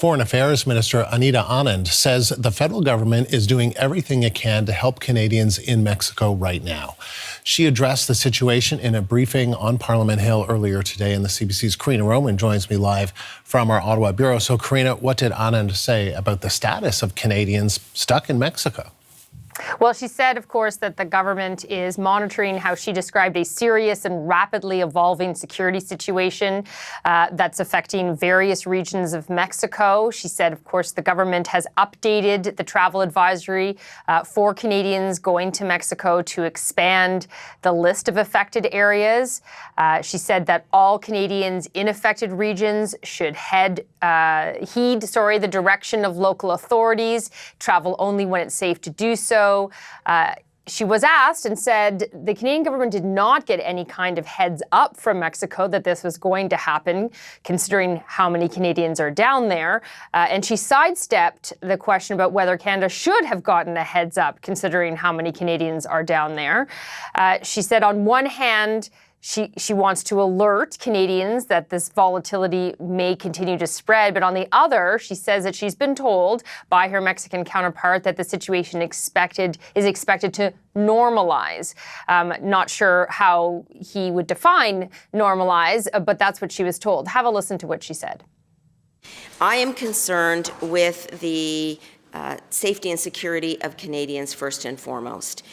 Foreign Affairs Minister Anita Anand says the federal government is doing everything it can to help Canadians in Mexico right now. She addressed the situation in a briefing on Parliament Hill earlier today, and the CBC's Karina Roman joins me live from our Ottawa bureau. So, Karina, what did Anand say about the status of Canadians stuck in Mexico? Well, she said, of course, that the government is monitoring how she described a serious and rapidly evolving security situation that's affecting various regions of Mexico. She said, of course, the government has updated the travel advisory for Canadians going to Mexico to expand the list of affected areas. She said that all Canadians in affected regions should heed the direction of local authorities, travel only when it's safe to do so. She was asked and said the Canadian government did not get any kind of heads up from Mexico that this was going to happen, considering how many Canadians are down there. And she sidestepped the question about whether Canada should have gotten a heads up, considering how many Canadians are down there. She said, on one hand, She wants to alert Canadians that this volatility may continue to spread. But on the other, she says that she's been told by her Mexican counterpart that the situation is expected to normalize. Not sure how he would define normalize, but that's what she was told. Have a listen to what she said. I am concerned with the safety and security of Canadians first and foremost.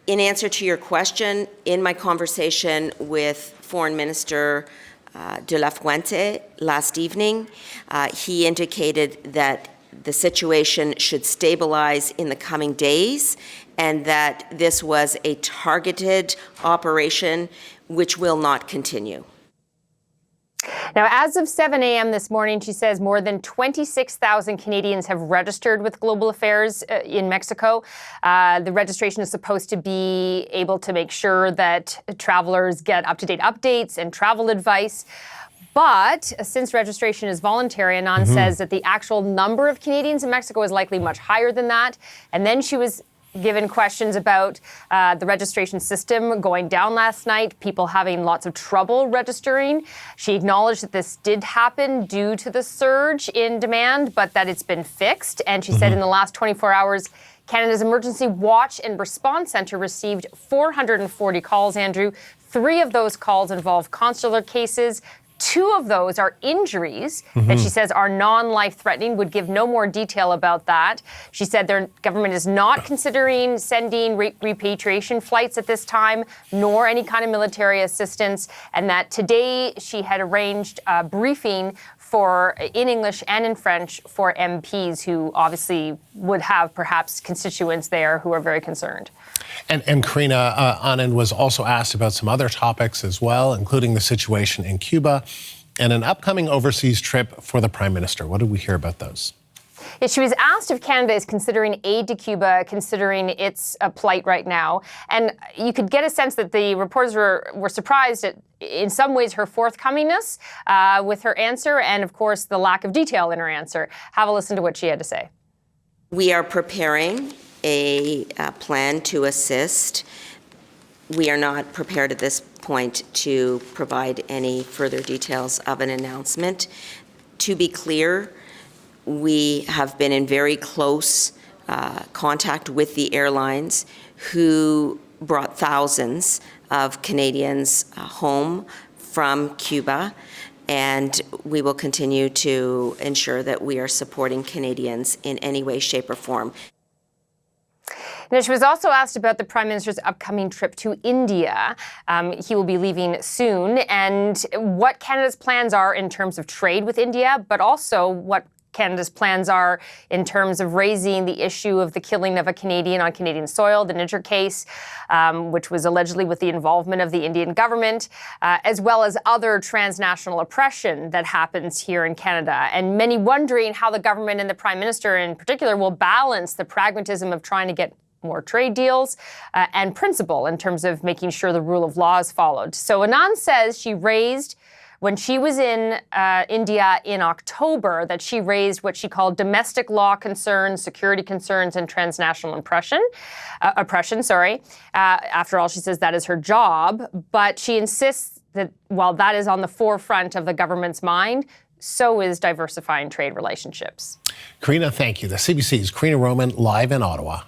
In answer to your question, in my conversation with Foreign Minister de la Fuente last evening, he indicated that the situation should stabilize in the coming days and that this was a targeted operation which will not continue. Now, as of 7 a.m. this morning, she says more than 26,000 Canadians have registered with Global Affairs in Mexico. The registration is supposed to be able to make sure that travelers get up-to-date updates and travel advice. But since registration is voluntary, Anand says that the actual number of Canadians in Mexico is likely much higher than that. And then she was given questions about the registration system going down last night, people having lots of trouble registering. She acknowledged that this did happen due to the surge in demand, but that it's been fixed. And she said in the last 24 hours, Canada's Emergency Watch and Response Centre received 440 calls, Andrew. 3 of those calls involve consular cases. 2 of those are injuries that she says are non-life-threatening, would give no more detail about that. She said their government is not considering sending repatriation flights at this time, nor any kind of military assistance, and that today she had arranged a briefing in English and in French for MPs who obviously would have perhaps constituents there who are very concerned. And Karina, Anand was also asked about some other topics as well, including the situation in Cuba and an upcoming overseas trip for the Prime Minister. What did we hear about those? She was asked if Canada is considering aid to Cuba, considering its plight right now. And you could get a sense that the reporters were surprised at, in some ways, her forthcomingness with her answer and, of course, the lack of detail in her answer. Have a listen to what she had to say. We are preparing a plan to assist. We are not prepared at this point to provide any further details of an announcement. To be clear, we have been in very close contact with the airlines who brought thousands of Canadians home from Cuba, and we will continue to ensure that we are supporting Canadians in any way, shape, or form. Now, she was also asked about the Prime Minister's upcoming trip to India. He will be leaving soon, and what Canada's plans are in terms of trade with India, but also what Canada's plans are in terms of raising the issue of the killing of a Canadian on Canadian soil, the Niger case, which was allegedly with the involvement of the Indian government, as well as other transnational oppression that happens here in Canada. And many wondering how the government and the Prime Minister in particular will balance the pragmatism of trying to get more trade deals and principle in terms of making sure the rule of law is followed. So Anand says she raised, when she was in India in October, that she raised what she called domestic law concerns, security concerns, and transnational oppression. After all, she says that is her job, but she insists that while that is on the forefront of the government's mind, so is diversifying trade relationships. Karina, thank you. The CBC's Karina Roman live in Ottawa.